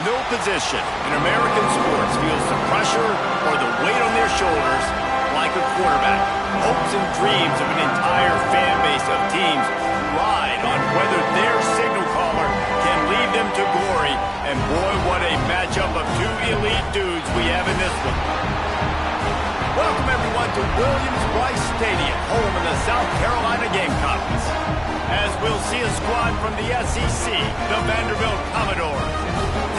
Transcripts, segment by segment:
No position in American sports feels the pressure or the weight on their shoulders like a quarterback. Hopes and dreams of an entire fan base of teams ride on whether their signal caller can lead them to glory. And boy, what a matchup of two elite dudes we have in this one. Welcome everyone to Williams-Brice Stadium, home of the South Carolina Gamecocks. As we'll see a squad from the SEC, the Vanderbilt Commodores,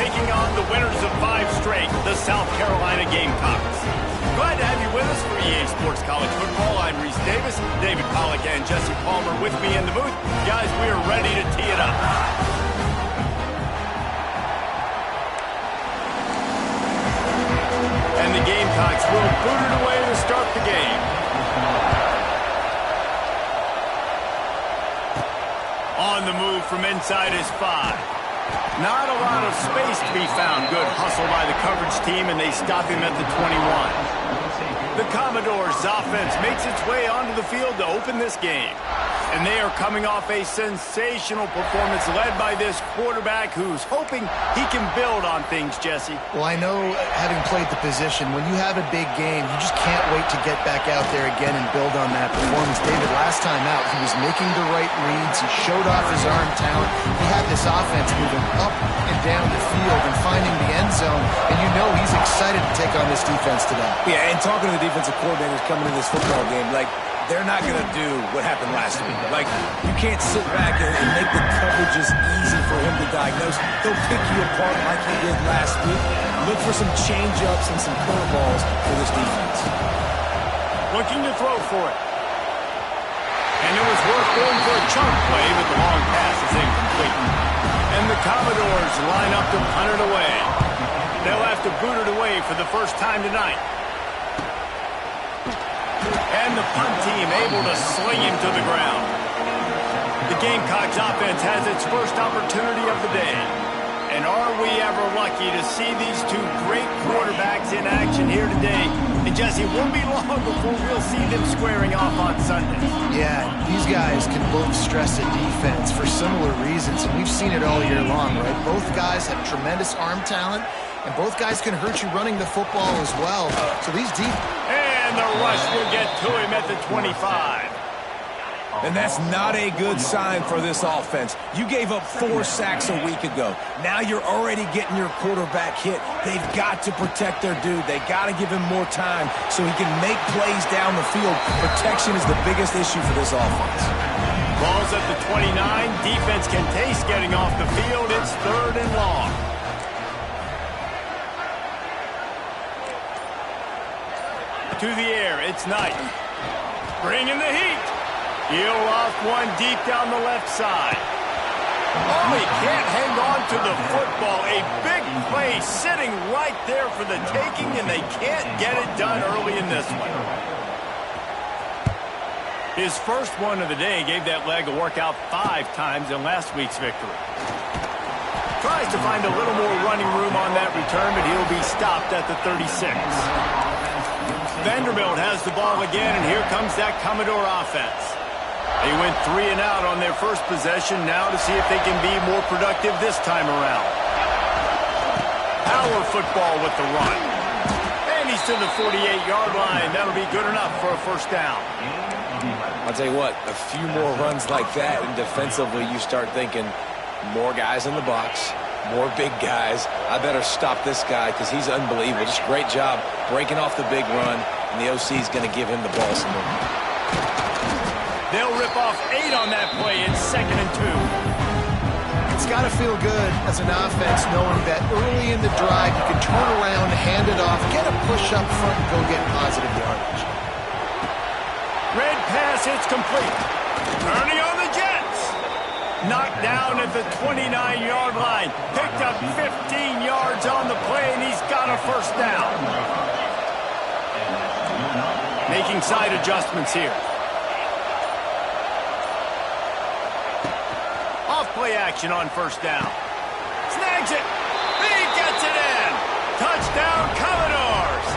taking on the winners of 5 straight, the South Carolina Gamecocks. Glad to have you with us for EA Sports College Football. I'm Reese Davis, David Pollack and Jesse Palmer with me in the booth. Guys, we are ready to tee it up. And the Gamecocks will boot it away to start the game. On the move from inside is 5. Not a lot of space to be found. Good hustle by the coverage team, and they stop him at the 21. The Commodores' offense makes its way onto the field to open this game. And they are coming off a sensational performance led by this quarterback who's hoping he can build on things, Jesse. Well, I know, having played the position, when you have a big game, you just can't wait to get back out there again and build on that performance. David, last time out, he was making the right reads. He showed off his arm talent. He had this offense moving up and down the field and finding the end zone. And you know he's excited to take on this defense today. Yeah, and talking to the defensive coordinators coming in this football game, like, they're not going to do what happened last week. Like, you can't sit back and make the coverages easy for him to diagnose. He'll pick you apart like he did last week. Look for some change-ups and some curveballs for this defense. Looking to throw for it. And it was worth going for a chunk play, but the long pass is incomplete. And the Commodores line up to punt it away. They'll have to boot it away for the first time tonight. And the punt team able to sling him to the ground. The Gamecocks offense has its first opportunity of the day. And are we ever lucky to see these two great quarterbacks in action here today? And Jesse, it won't be long before we'll see them squaring off on Sunday. Yeah, these guys can both stress a defense for similar reasons, and we've seen it all year long, right? Both guys have tremendous arm talent, and both guys can hurt you running the football as well. So these And the rush will get to him at the 25. And that's not a good sign for this offense. You gave up 4 sacks a week ago. Now you're already getting your quarterback hit. They've got to protect their dude. They got to give him more time so he can make plays down the field. Protection is the biggest issue for this offense. Ball's at the 29. Defense can taste getting off the field. It's 3rd and long. To the air, it's Knight. Bringing the heat. He'll off one deep down the left side. Oh, he can't hang on to the football. A big play sitting right there for the taking, and they can't get it done early in this one. His first one of the day gave that leg a workout 5 times in last week's victory. Tries to find a little more running room on that return, but he'll be stopped at the 36. Vanderbilt has the ball again, and here comes that Commodore offense. They went 3 and out on their first possession, now to see if they can be more productive this time around. Power football with the run. And he's to the 48-yard line. That'll be good enough for a first down. I'll tell you what, a few more runs like that, and defensively you start thinking more guys in the box, more big guys. I better stop this guy because he's unbelievable. Just great job breaking off the big run, and the OC is going to give him the ball some more. They'll rip off 8 on that play. It's 2nd and 2. It's got to feel good as an offense knowing that early in the drive you can turn around, hand it off, get a push up front, and go get positive yardage. Red pass, it's complete. Turning on the Jets. Knocked down at the 29-yard line. Picked up 15 yards on the play, and he's got a first down. Making side adjustments here. Off-play action on first down. Snags it. He gets it in. Touchdown, Commodores.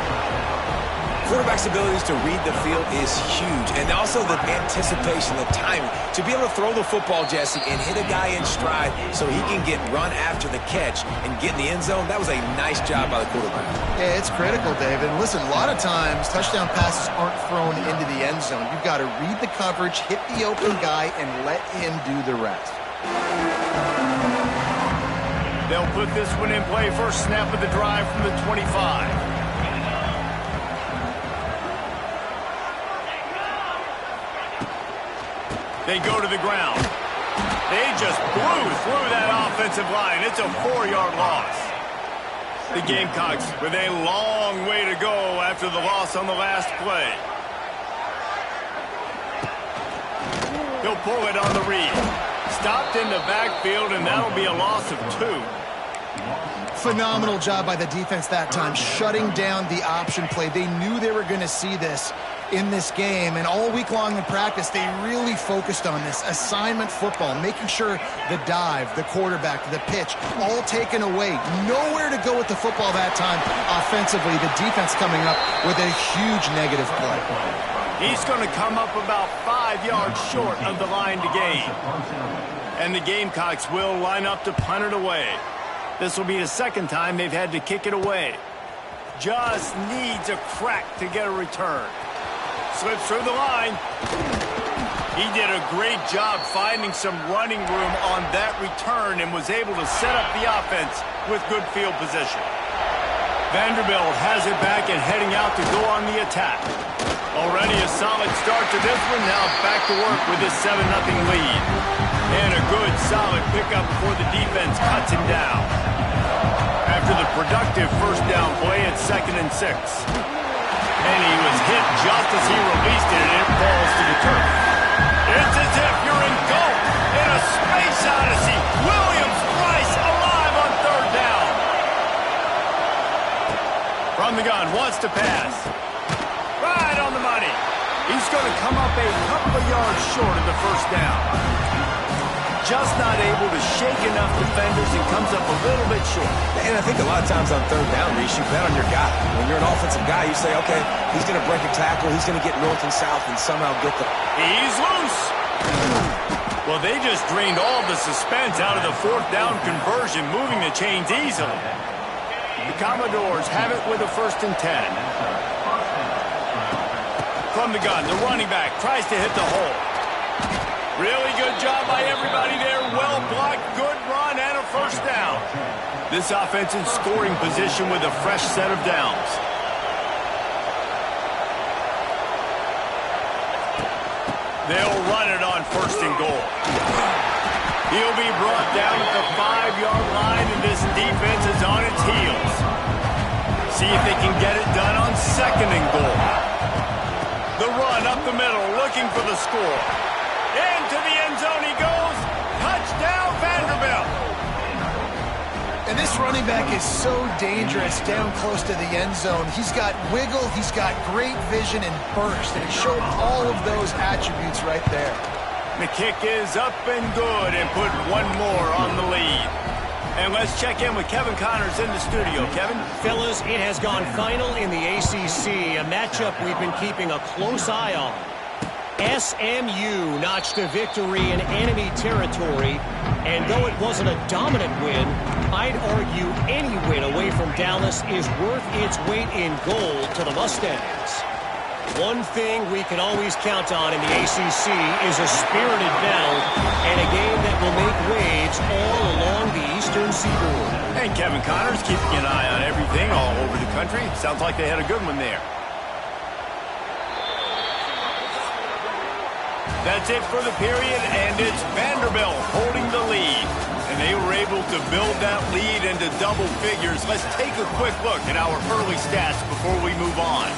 quarterback's abilities to read the field is huge, and also the anticipation, the timing. To be able to throw the football, Jesse, and hit a guy in stride so he can get run after the catch and get in the end zone, that was a nice job by the quarterback. Yeah, it's critical, David. And listen, a lot of times touchdown passes aren't thrown into the end zone. You've got to read the coverage, hit the open guy, and let him do the rest. They'll put this one in play. First snap of the drive from the 25. They go to the ground. They just blew through that offensive line. It's a 4-yard loss. The Gamecocks with a long way to go after the loss on the last play. He'll pull it on the read. Stopped in the backfield, and that'll be a loss of 2. Phenomenal job by the defense that time, shutting down the option play. They knew they were going to see this in this game, and all week long in practice, they really focused on this assignment football, making sure the dive, the quarterback, the pitch, all taken away. Nowhere to go with the football that time offensively. The defense coming up with a huge negative play. He's going to come up about 5 yards short of the line to gain. And the Gamecocks will line up to punt it away. This will be the second time they've had to kick it away. Just needs a crack to get a return. Slips through the line. He did a great job finding some running room on that return and was able to set up the offense with good field position. Vanderbilt has it back and heading out to go on the attack. Already a solid start to this one. Now back to work with this 7-0 lead. And a good, solid pickup before the defense cuts him down. After the productive first down play at 2nd and 6. And he was hit just as he released it, and it falls to the turf. It's as if you're in goal in a space odyssey. Williams-Brice alive on 3rd down. From the gun, wants to pass. Right on the money. He's going to come up a couple of yards short of the first down. Just not able to shake enough defenders and comes up a little bit short. And I think a lot of times on 3rd down, Reese, you bet on your guy. When you're an offensive guy, you say, okay, he's going to break a tackle, he's going to get north and south and somehow get the... He's loose. Well, they just drained all the suspense out of the 4th down conversion, moving the chains easily. The Commodores have it with a 1st and 10. From the gun, the running back tries to hit the hole. Really good job by everybody there. Well blocked, good run, and a 1st down. This offense in scoring position with a fresh set of downs. They'll run it on 1st and goal. He'll be brought down at the 5-yard line, and this defense is on its heels. See if they can get it done on 2nd and goal. The run up the middle, looking for the score. Into the end zone he goes. Touchdown, Vanderbilt. And this running back is so dangerous down close to the end zone. He's got wiggle, he's got great vision and burst, and he showed all of those attributes right there. The kick is up and good and put one more on the lead. And let's check in with Kevin Connors in the studio. Kevin? Fellas, it has gone final in the ACC, a matchup we've been keeping a close eye on. SMU notched a victory in enemy territory, and though it wasn't a dominant win, I'd argue any win away from Dallas is worth its weight in gold to the Mustangs. One thing we can always count on in the ACC is a spirited battle and a game that will make waves all along the Eastern Seaboard. And Kevin Connors keeping an eye on everything all over the country. Sounds like they had a good one there. That's it for the period, and it's Vanderbilt holding the lead. And they were able to build that lead into double figures. Let's take a quick look at our early stats before we move on.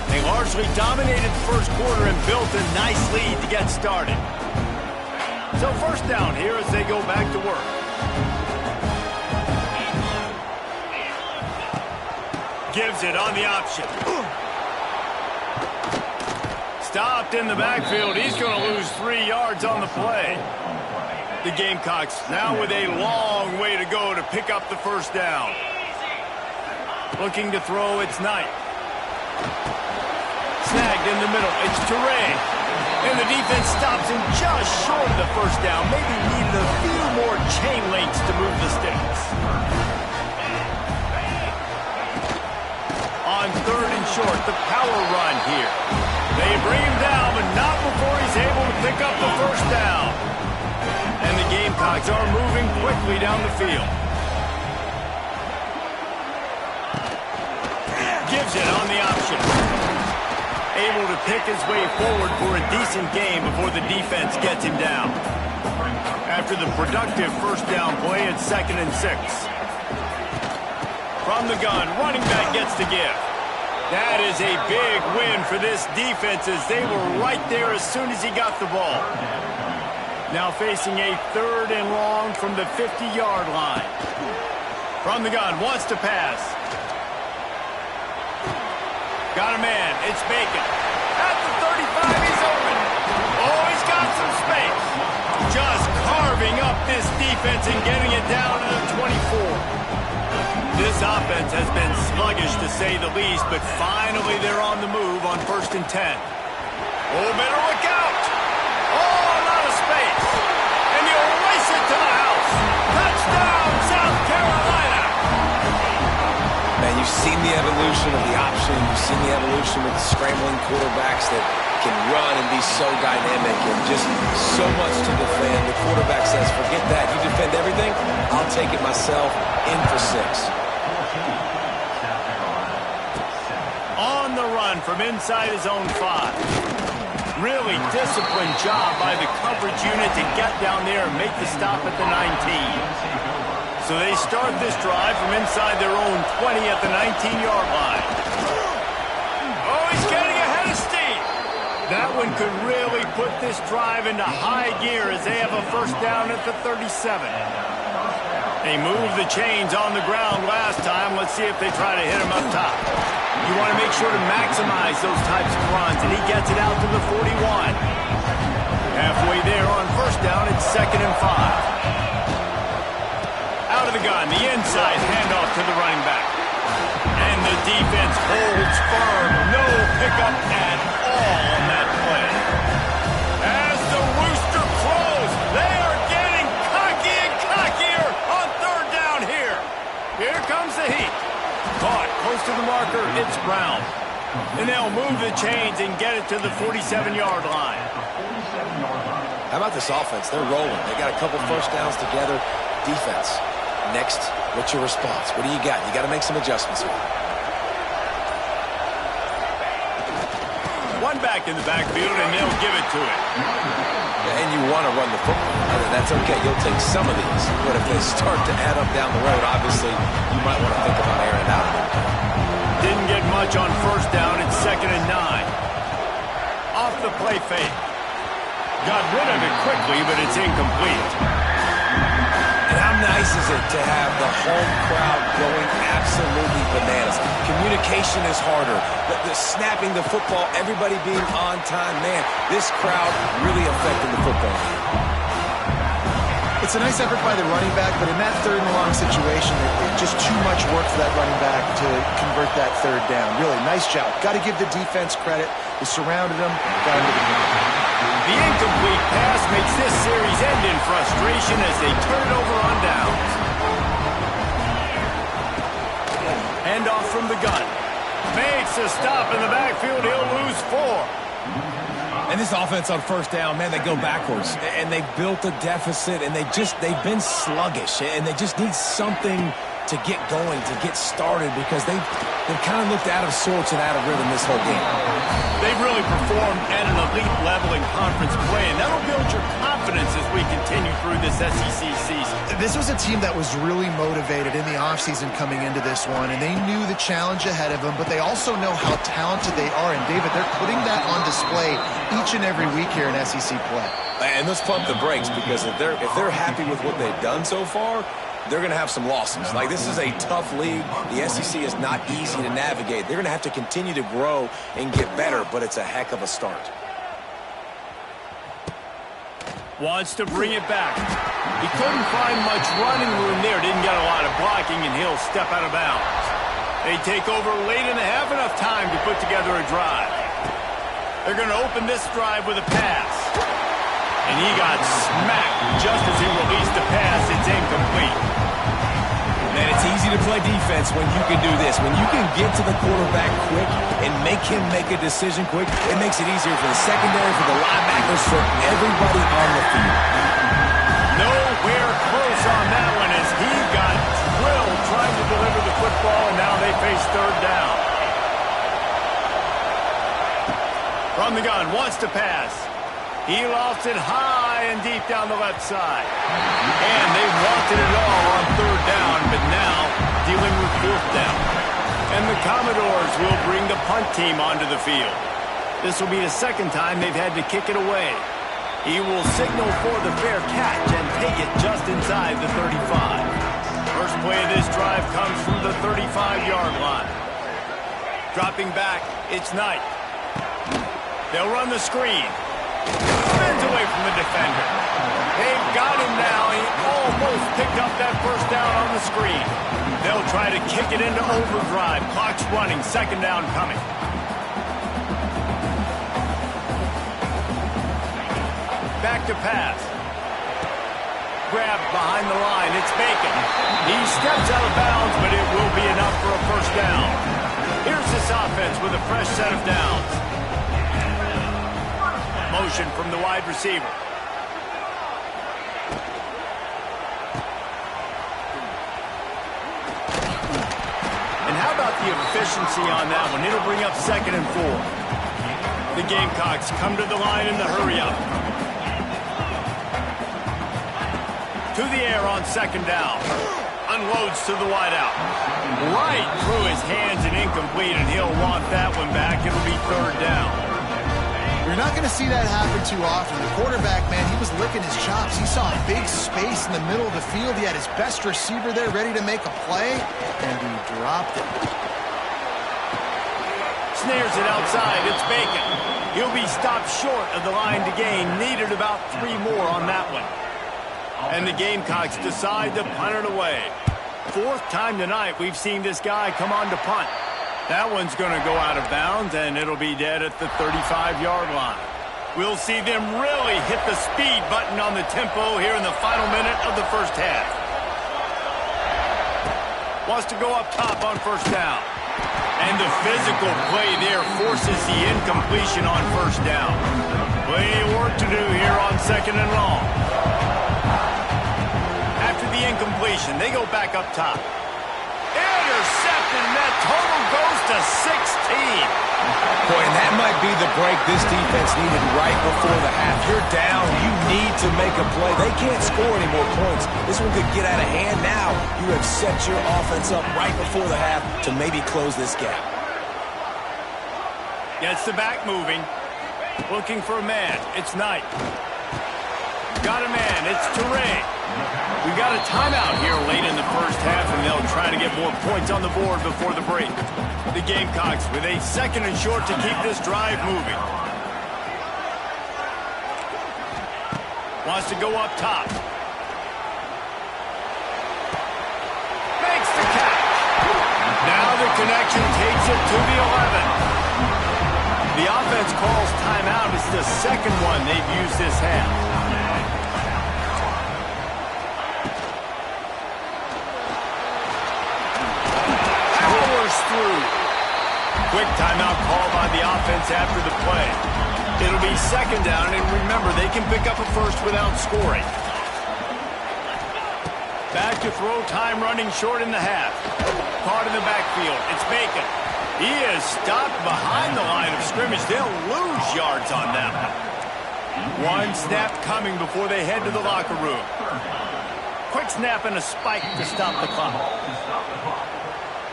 They largely dominated the first quarter and built a nice lead to get started. So 1st down here as they go back to work. Gives it on the option. Stopped in the backfield. He's going to lose 3 yards on the play. The Gamecocks now with a long way to go to pick up the 1st down. Looking to throw, it's Knight. tagged in the middle. It's Toure. And the defense stops him just short of the first down. Maybe needed a few more chain links to move the sticks. On 3rd and short, the power run here. They bring him down, but not before he's able to pick up the first down. And the Gamecocks are moving quickly down the field. Gives it on the option. Able to pick his way forward for a decent game before the defense gets him down. After the productive first down play, it's 2nd and 6. From the gun, running back gets the give. That is a big win for this defense as they were right there as soon as he got the ball. Now facing a 3rd and long from the 50-yard line. From the gun, wants to pass. Got a man. It's Bacon. At the 35, he's open. Oh, he's got some space. Just carving up this defense and getting it down to the 24. This offense has been sluggish, to say the least, but finally they're on the move on 1st and 10. Oh, better look out. Oh, a lot of space. And he'll race it to the house. Touchdown, South Carolina. Man, you've seen the evolution of the option. You've seen the evolution with the scrambling quarterbacks that can run and be so dynamic and just so much to defend. The quarterback says, forget that. You defend everything, I'll take it myself. In for 6. On the run from inside his own 5. Really disciplined job by the coverage unit to get down there and make the stop at the 19. So they start this drive from inside their own 20 at the 19-yard line. Oh, he's getting ahead of steam. That one could really put this drive into high gear as they have a first down at the 37. They moved the chains on the ground last time. Let's see if they try to hit him up top. You want to make sure to maximize those types of runs, and he gets it out to the 41. Halfway there on first down, it's 2nd and 5. Out of the gun, the inside handoff to the running back. And the defense holds firm. No pickup at all on that play. As the rooster crows, they are getting cocky and cockier on 3rd down here. Here comes the heat. Caught close to the marker, it's Brown. And they'll move the chains and get it to the 47-yard line. How about this offense? They're rolling. They got a couple first downs together. Defense. Next, what's your response? What do you got? You got to make some adjustments here. One back in the backfield, and they'll give it to it. Yeah, and you want to run the football. That's okay. You'll take some of these. But if they start to add up down the road, obviously, you might want to think about airing it out. Didn't get much on first down. It's 2nd and 9. Off the play fake. Got rid of it quickly, but it's incomplete. And how nice is it to have the home crowd going absolutely bananas? Communication is harder. The snapping the football, everybody being on time. Man, this crowd really affecting the football game. It's a nice effort by the running back, but in that 3rd and long situation, it's just too much work for that running back to convert that 3rd down. Really, nice job. Got to give the defense credit. They surrounded him, got him to the ground. The incomplete pass makes this series end in frustration as they turn it over on downs. Handoff from the gun. Makes a stop in the backfield. He'll lose 4. And this offense on first down, man, they go backwards. And they built a deficit, and they've been sluggish. And they just need something to get going, to get started, because they've kind of looked out of sorts and out of rhythm this whole game. They've really performed at an elite level in conference play, and that'll build your confidence as we continue through this SEC season. This was a team that was really motivated in the offseason coming into this one, and they knew the challenge ahead of them, but they also know how talented they are. And, David, they're putting that on display each and every week here in SEC play. And let's pump the brakes, because if they're happy with what they've done so far, they're going to have some losses. Like, this is a tough league. The SEC is not easy to navigate. They're going to have to continue to grow and get better, but it's a heck of a start. Wants to bring it back. He couldn't find much running room there. Didn't get a lot of blocking, and he'll step out of bounds. They take over late in the half, enough time to put together a drive. They're going to open this drive with a pass. And he got smacked just as he released the pass. It's incomplete. Man, it's easy to play defense when you can do this. When you can get to the quarterback quick and make him make a decision quick, it makes it easier for the secondary, for the linebackers, for everybody on the field. Nowhere close on that one as he got drilled trying to deliver the football, and now they face third down. From the gun, wants to pass. He lost it high and deep down the left side. And they wanted it all on third down, but now dealing with fourth down. And the Commodores will bring the punt team onto the field. This will be the second time they've had to kick it away. He will signal for the fair catch and take it just inside the 35. First play of this drive comes from the 35-yard line. Dropping back, it's Knight. They'll run the screen. Spins away from the defender. They've got him now. He almost picked up that first down on the screen. They'll try to kick it into overdrive. Clock's running. Second down coming. Back to pass. Grabbed behind the line. It's Bacon. He steps out of bounds, but it will be enough for a first down. Here's this offense with a fresh set of downs. Motion from the wide receiver. And how about the efficiency on that one? It'll bring up 2nd and 4. The Gamecocks come to the line in the hurry-up. To the air on 2nd down. Unloads to the wideout. Right through his hands and incomplete, and he'll want that one back. It'll be third down. You're not going to see that happen too often. The quarterback, man, he was licking his chops. He saw a big space in the middle of the field. He had his best receiver there ready to make a play, and he dropped it. Snares it outside. It's Bacon. He'll be stopped short of the line to gain. Needed about 3 more on that one. And the Gamecocks decide to punt it away. 4th time tonight we've seen this guy come on to punt. That one's going to go out of bounds, and it'll be dead at the 35-yard line. We'll see them really hit the speed button on the tempo here in the final minute of the first half. Wants to go up top on first down. And the physical play there forces the incompletion on first down. Plenty of work to do here on 2nd and long. After the incompletion, they go back up top. Intercepted, and that total goes to 16. Boy, and that might be the break this defense needed right before the half. You're down. You need to make a play. They can't score any more points. This one could get out of hand now. You have set your offense up right before the half to maybe close this gap. Gets the back moving. Looking for a man. It's Knight. Got a man. It's Toure. We got a timeout here late in the first half, and they'll try to get more points on the board before the break. The Gamecocks with a 2nd and short to keep this drive moving. Wants to go up top. Makes the catch. Now the connection takes it to the 11. The offense calls timeout. It's the 2nd one they've used this half. Through. Quick timeout call by the offense after the play. It'll be 2nd down, and remember, they can pick up a first without scoring. Back to throw time running short in the half. Caught in the backfield. It's Bacon. He is stopped behind the line of scrimmage. They'll lose yards on that one. One snap coming before they head to the locker room. Quick snap and a spike to stop the clock.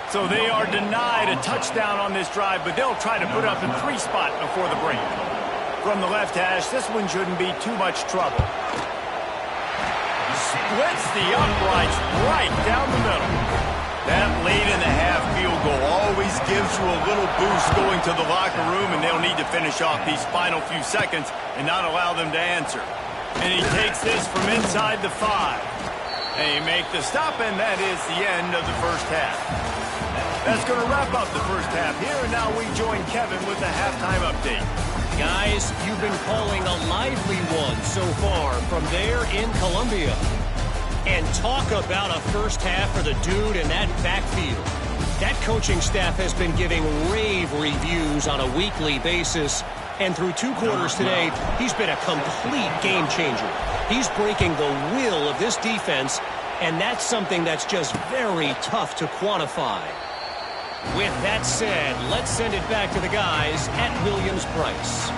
So they are denied a touchdown on this drive, but they'll try to put up a 3 spot before the break. From the left hash, this one shouldn't be too much trouble. Splits the uprights right down the middle. That late in the half field goal always gives you a little boost going to the locker room, and they'll need to finish off these final few seconds and not allow them to answer. And he takes this from inside the 5. They make the stop, and that is the end of the first half. That's going to wrap up the first half here, and now we join Kevin with the halftime update. Guys, you've been calling a lively one so far from there in Columbia. And talk about a first half for the dude in that backfield. That coaching staff has been giving rave reviews on a weekly basis. And through 2 quarters today, he's been a complete game changer. He's breaking the will of this defense, and that's something that's just very tough to quantify. With that said, let's send it back to the guys at Williams-Brice.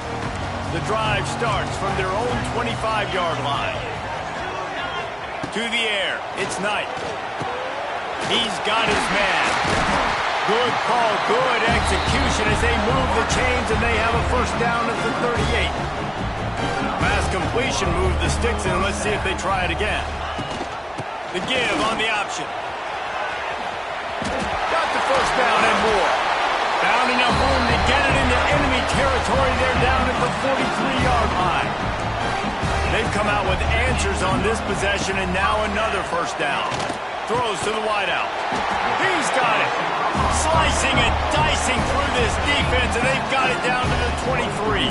The drive starts from their own 25-yard line. To the air, it's Knight. He's got his man. Good call, good execution as they move the chains, and they have a first down at the 38. Pass completion, move the sticks, and let's see if they try it again. The give on the option. Got the first down and more. Found enough room to get it into enemy territory. They're down at the 43-yard line. They've come out with answers on this possession, and now another first down. Throws to the wideout. He's got it. Slicing and dicing through this defense, and they've got it down to the 23.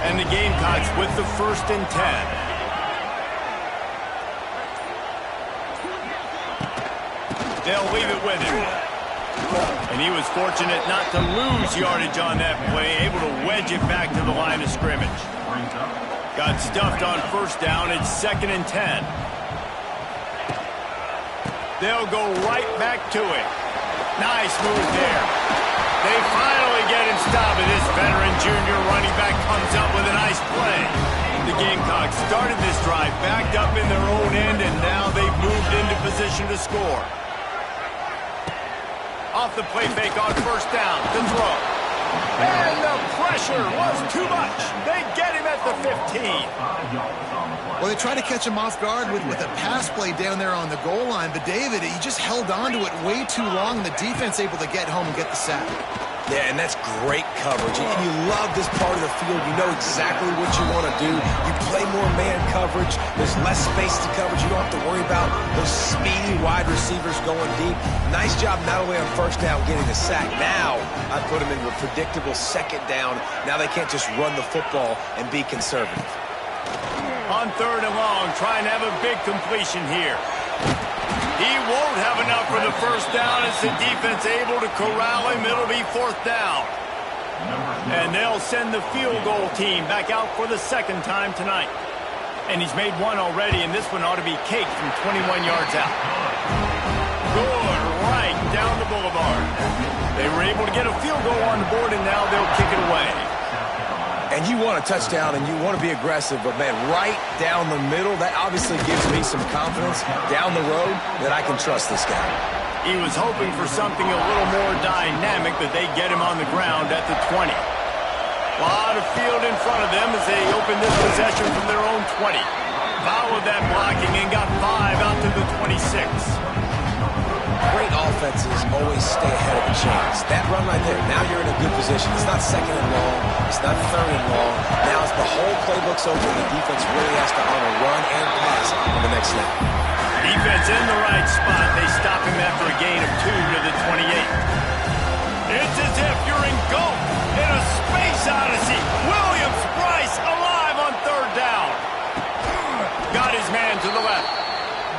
And the Gamecocks with the 1st and 10. They'll leave it with him. And he was fortunate not to lose yardage on that play, able to wedge it back to the line of scrimmage. Got stuffed on first down. It's 2nd and 10. They'll go right back to it. Nice move there. They finally get him stopped, and this veteran junior running back comes up with a nice play. The Gamecocks started this drive backed up in their own end, and now they've moved into position to score. Off the play fake on first down to throw. And the pressure was too much. They get him at the 15. Well, they tried to catch him off guard with a pass play down there on the goal line, but David, he just held on to it way too long, and the defense able to get home and get the sack. Yeah, and that's great coverage. And you love this part of the field. You know exactly what you want to do. You play more man coverage. There's less space to coverage. You don't have to worry about those speedy wide receivers going deep. Nice job not only on first down getting the sack. Now I put them into a predictable 2nd down. Now they can't just run the football and be conservative. On 3rd and long, trying to have a big completion here. He won't have enough for the first down as the defense able to corral him. It'll be 4th down. And they'll send the field goal team back out for the 2nd time tonight. And he's made one already, and this one ought to be caked from 21 yards out. Good, right down the boulevard. They were able to get a field goal on the board, and now they'll kick it away. And you want a touchdown, and you want to be aggressive, but, man, right down the middle, that obviously gives me some confidence down the road that I can trust this guy. He was hoping for something a little more dynamic, but they get him on the ground at the 20. A lot of field in front of them as they open this possession from their own 20. Followed that blocking and got 5 out to the 26. Great offenses always stay ahead of the chains. That run right there, now you're in a good position. It's not 2nd and long. It's not 3rd and long. Now as the whole playbook's open, the defense really has to honor run and pass on the next snap. Defense in the right spot. They stop him after a gain of 2 to the 28. It's as if you're engulfed in a space odyssey. Williams-Brice alive on 3rd down. Got his man to the left.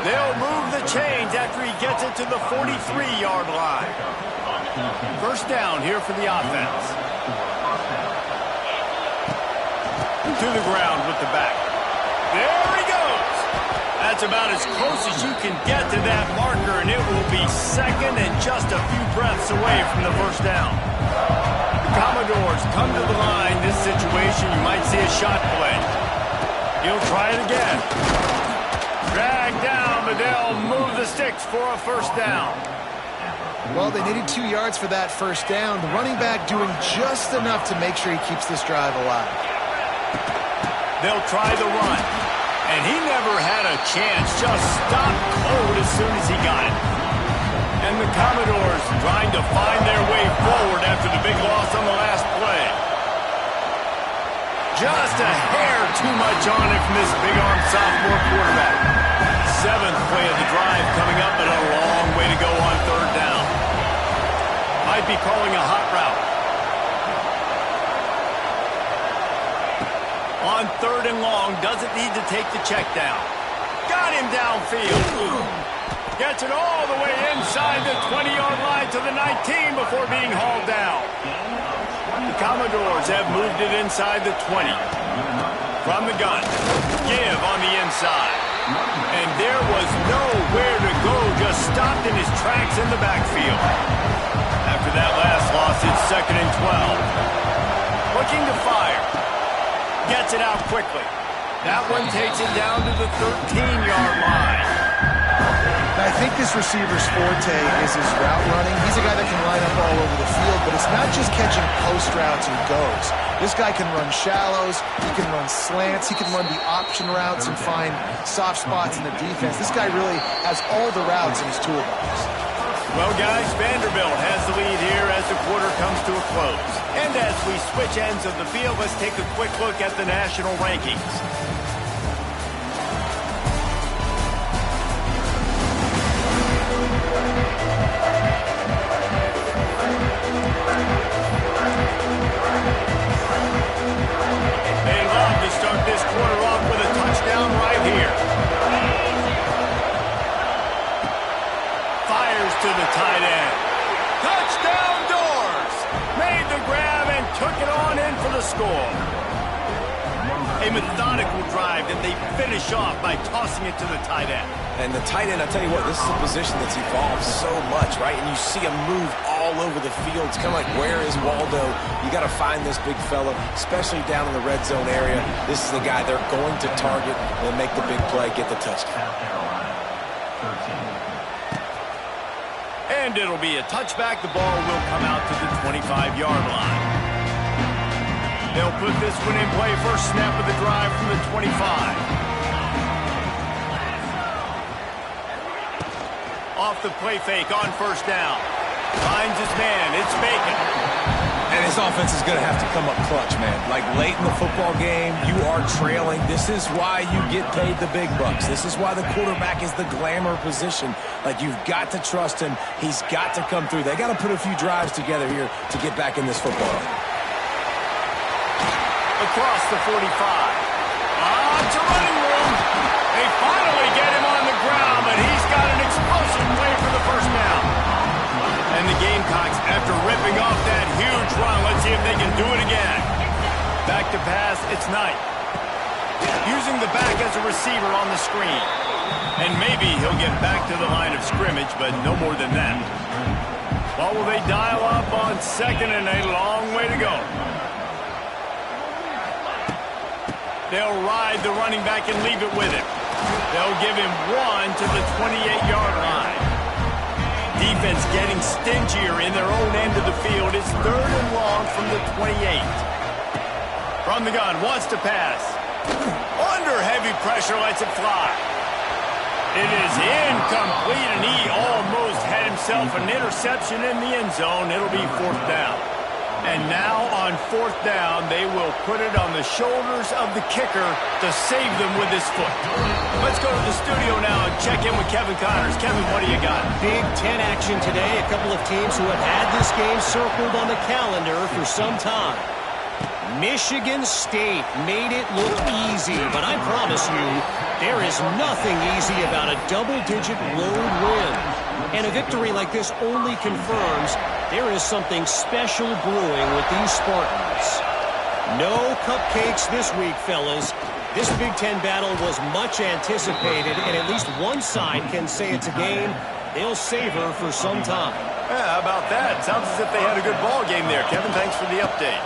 They'll move the chains after he gets it to the 43-yard line. First down here for the offense. To the ground with the back. There he goes. That's about as close as you can get to that marker, and it will be 2nd and just a few breaths away from the first down. The Commodores come to the line. This situation, you might see a shot play. He'll try it again. Drag down, but they'll move the sticks for a first down. Well, they needed 2 yards for that first down. The running back doing just enough to make sure he keeps this drive alive. They'll try the run. And he never had a chance. Just stopped cold as soon as he got it. And the Commodores trying to find their way forward after the big loss on the last play. Just a hair too much on it from this big-arm sophomore quarterback. 7th play of the drive coming up, but a long way to go on 3rd down. might be calling a hot route. On 3rd and long, doesn't need to take the check down. Got him downfield. Gets it all the way inside the 20-yard line to the 19 before being hauled down. The Commodores have moved it inside the 20. From the gun, give on the inside. And there was nowhere to go, just stopped in his tracks in the backfield. After that last loss, it's 2nd and 12. Looking to fire. Gets it out quickly. That one takes it down to the 13-yard line. I think this receiver's forte is his route running. He's a guy that can line up all over the field, but it's not just catching post routes and goes. This guy can run shallows, he can run slants, he can run the option routes and find soft spots in the defense. This guy really has all the routes in his toolbox. Well, guys, Vanderbilt has the lead here as the quarter comes to a close. And as we switch ends of the field, let's take a quick look at the national rankings. They love to start this quarter off with a touchdown right here. Fires to the tight end. Touchdown Doors! Made the grab and took it on in for the score. A methodical drive that they finish off by tossing it to the tight end. And the tight end, I tell you what, this is a position that's evolved so much, right? And you see him move all over the field. It's kind of like, where is Waldo? You got to find this big fella, especially down in the red zone area. This is the guy they're going to target and make the big play, get the touchdown. And it'll be a touchback. The ball will come out to the 25-yard line. They'll put this one in play. First snap of the drive from the 25. Off the play fake on first down. Finds his man. It's Bacon. And his offense is going to have to come up clutch, man. Like late in the football game, you are trailing. This is why you get paid the big bucks. This is why the quarterback is the glamour position. Like, you've got to trust him. He's got to come through. They got to put a few drives together here to get back in this football. Across the 45. It's a running room. They finally get him on the ground, but he's got an explosive play for the first down. And the Gamecocks, after ripping off that huge run, let's see if they can do it again. Back to pass, it's Knight. Using the back as a receiver on the screen. And maybe he'll get back to the line of scrimmage, but no more than that. What will they dial up on 2nd and a long way to go? They'll ride the running back and leave it with him. They'll give him one to the 28-yard line. Defense getting stingier in their own end of the field. It's 3rd and long from the 28. From the gun, wants to pass. Under heavy pressure, lets it fly. It is incomplete, and he almost had himself an interception in the end zone. It'll be 4th down. And now on 4th down, they will put it on the shoulders of the kicker to save them with his foot. Let's go to the studio now and check in with Kevin Connors. Kevin, what do you got? Big Ten action today. A couple of teams who have had this game circled on the calendar for some time. Michigan State made it look easy, but I promise you, there is nothing easy about a double-digit road win. And a victory like this only confirms there is something special brewing with these Spartans. No cupcakes this week, fellas. This Big Ten battle was much anticipated, and at least one side can say it's a game they'll savor for some time. Yeah, how about that? Sounds as if they had a good ball game there. Kevin, thanks for the update.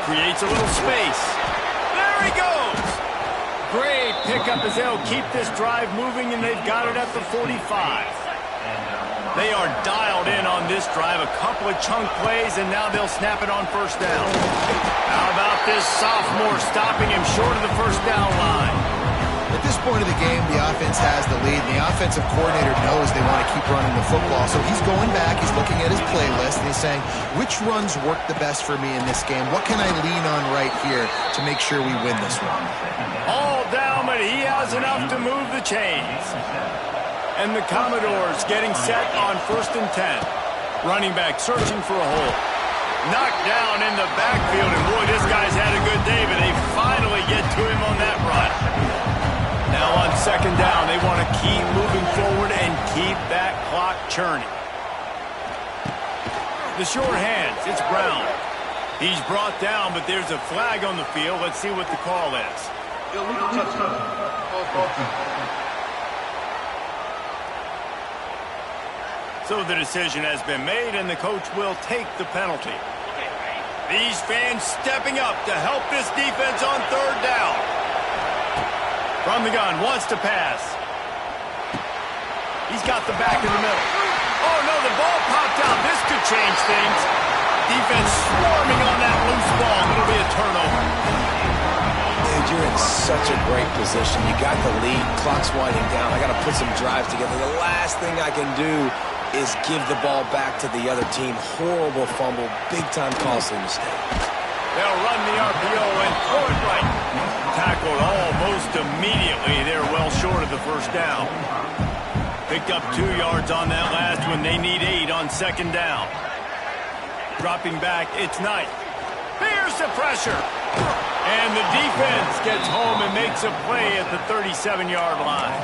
Creates a little space. There he goes! Great pickup as they'll keep this drive moving, and they've got it at the 45. They are dialed in on this drive. A couple of chunk plays, and now they'll snap it on first down. How about this sophomore stopping him short of the first down line? At this point of the game, the offense has the lead, and the offensive coordinator knows they want to keep running the football. So he's going back, he's looking at his playlist, and he's saying, which runs work the best for me in this game? What can I lean on right here to make sure we win this one? All down, but he has enough to move the chains. And the Commodores getting set on 1st and 10. Running back searching for a hole. Knocked down in the backfield, and boy, this guy's had a good day, but they finally get to him on that run. Now on second down, they want to keep moving forward and keep that clock churning. The short hands, it's Brown. He's brought down, but there's a flag on the field. Let's see what the call is. Illegal touchdown. So the decision has been made, and the coach will take the penalty. These fans stepping up to help this defense on third down. From the gun, wants to pass. He's got the back in the middle. Oh, no, the ball popped out. This could change things. Defense swarming on that loose ball. It'll be a turnover. Dude, you're in such a great position. You got the lead. Clock's winding down. I got to put some drives together. The last thing I can do is give the ball back to the other team. Horrible fumble. Big-time costly mistake. They'll run the RPO and throw it right. Tackled almost immediately. They're well short of the first down. Picked up 2 yards on that last one. They need 8 on second down. Dropping back, it's Knight. Here's the pressure. And the defense gets home and makes a play at the 37-yard line.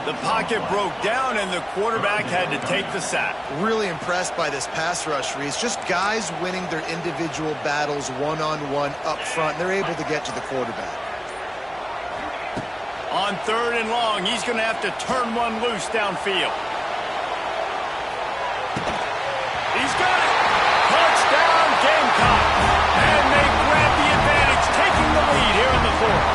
The pocket broke down, and the quarterback had to take the sack. Really impressed by this pass rush, Reese. Just guys winning their individual battles one-on-one up front. They're able to get to the quarterback. On third and long, he's going to have to turn one loose downfield. He's got it. Touchdown, Gamecock. And they grab the advantage, taking the lead here in the fourth.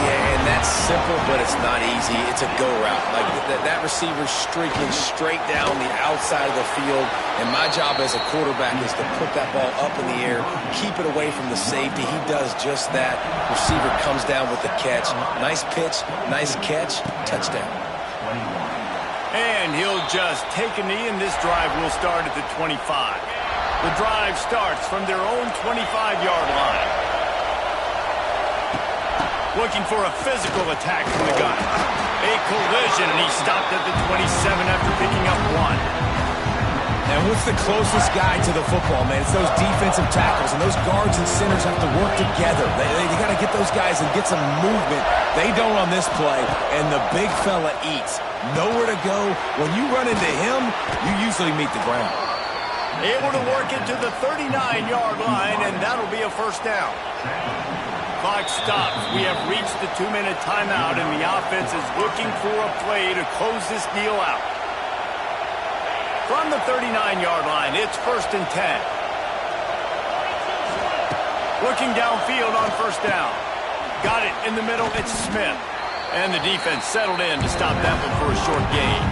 Yeah, and that's simple, but it's not easy. It's a go route. Like that receiver's streaking straight down the outside of the field, and my job as a quarterback is to put that ball up in the air, keep it away from the safety. He does just that. Receiver comes down with the catch. Nice pitch, nice catch, touchdown. And he'll just take a knee, and this drive will start at the 25. The drive starts from their own 25-yard line. Looking for a physical attack from the gun. A collision, and he stopped at the 27 after picking up 1. And what's the closest guy to the football, man? It's those defensive tackles, and those guards and centers have to work together. They got to get those guys and get some movement. They don't on this play, and the big fella eats. Nowhere to go. When you run into him, you usually meet the ground. Able to work it to the 39-yard line, and that'll be a first down. Clock stops. We have reached the 2-minute timeout, and the offense is looking for a play to close this deal out. From the 39-yard line, it's first and 10. Looking downfield on first down. Got it in the middle, it's Smith. And the defense settled in to stop that one for a short gain.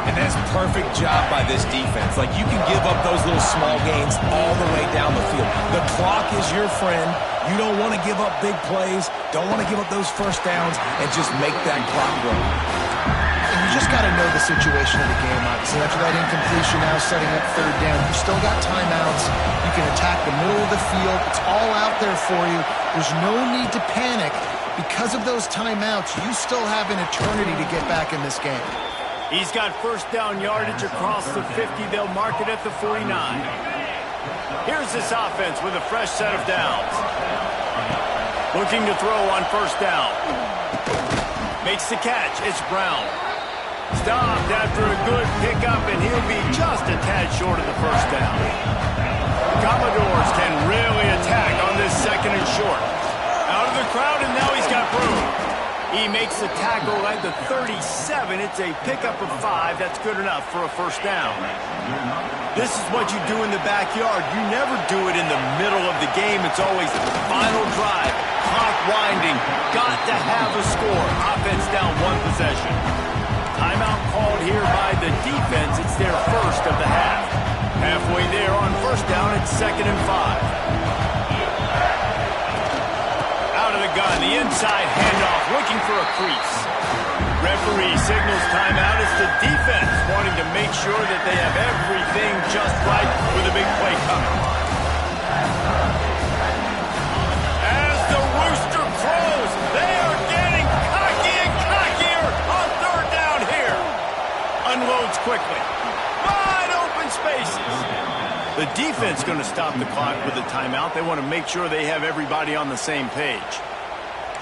And that's a perfect job by this defense. Like, you can give up those little small gains all the way down the field. The clock is your friend. You don't want to give up big plays. Don't want to give up those first downs and just make that clock run. And you just got to know the situation of the game, obviously. After that incompletion, now setting up third down. You still got timeouts. You can attack the middle of the field. It's all out there for you. There's no need to panic. Because of those timeouts, you still have an eternity to get back in this game. He's got first down yardage across the 50. They'll mark it at the 49. Here's this offense with a fresh set of downs. Looking to throw on first down. Makes the catch. It's Brown. Stopped after a good pickup, and he'll be just a tad short of the first down. Commodores can really attack on this second and short. Out of the crowd, and now he's got room. He makes the tackle at the 37. It's a pickup of 5. That's good enough for a first down. This is what you do in the backyard. You never do it in the middle of the game. It's always final drive, clock winding. Got to have a score. Offense down 1 possession. Timeout called here by the defense. It's their first of the half. Halfway there on first down, it's second and 5. Gun, the inside handoff, looking for a crease. Referee signals timeout. It's the defense wanting to make sure that they have everything just right with a big play coming. As the rooster crows, they are getting cocky and cockier on third down here. Unloads quickly. defense going to stop the clock with a timeout? They want to make sure they have everybody on the same page.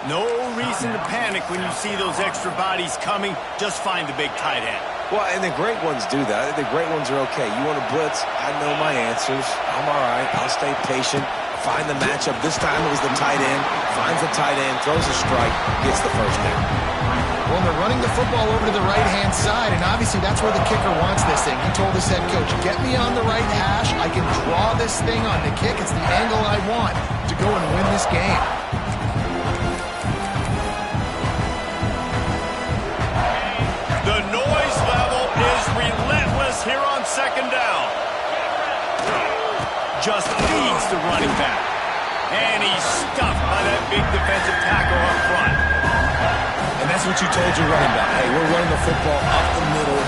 No reason to panic when you see those extra bodies coming. Just find the big tight end. Well, and the great ones do that. The great ones are okay. You want to blitz? I know my answers. I'm all right. I'll stay patient. Find the matchup. This time it was the tight end. Finds the tight end, throws a strike, gets the first down. Well, they're running the football over to the right-hand side, and obviously that's where the kicker wants this thing. He told his head coach, get me on the right hash. I can draw this thing on the kick. It's the angle I want to go and win this game. The noise level is relentless here on second down. Just feeds the running back. And he's stuffed by that big defensive tackle up front. And that's what you told your running back. Hey, we're running the football up the middle.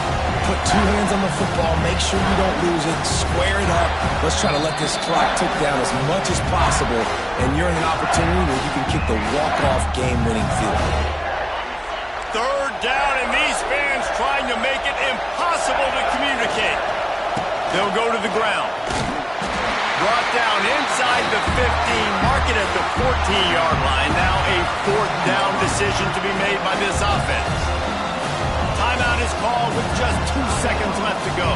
Put two hands on the football. Make sure you don't lose it. Square it up. Let's try to let this clock tick down as much as possible. And you're in an opportunity where you can kick the walk-off game-winning field goal. Third down, and these fans trying to make it impossible to communicate. They'll go to the ground. Brought down inside the 15, mark it at the 14-yard line. Now a fourth down decision to be made by this offense. Timeout is called with just 2 seconds left to go.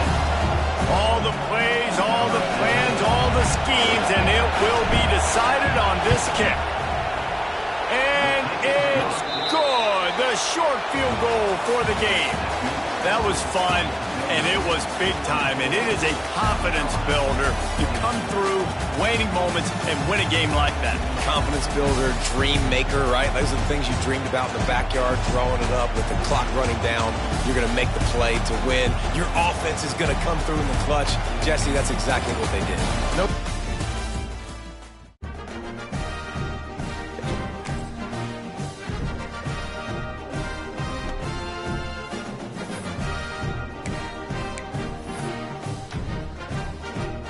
All the plays, all the plans, all the schemes, and it will be decided on this kick. And it's good. The short field goal for the game. That was fun, and it was big time, and it is a confidence builder to come through waning moments and win a game like that. Confidence builder, dream maker, right? Those are the things you dreamed about in the backyard, throwing it up with the clock running down. You're going to make the play to win. Your offense is going to come through in the clutch. Jesse, that's exactly what they did. Nope.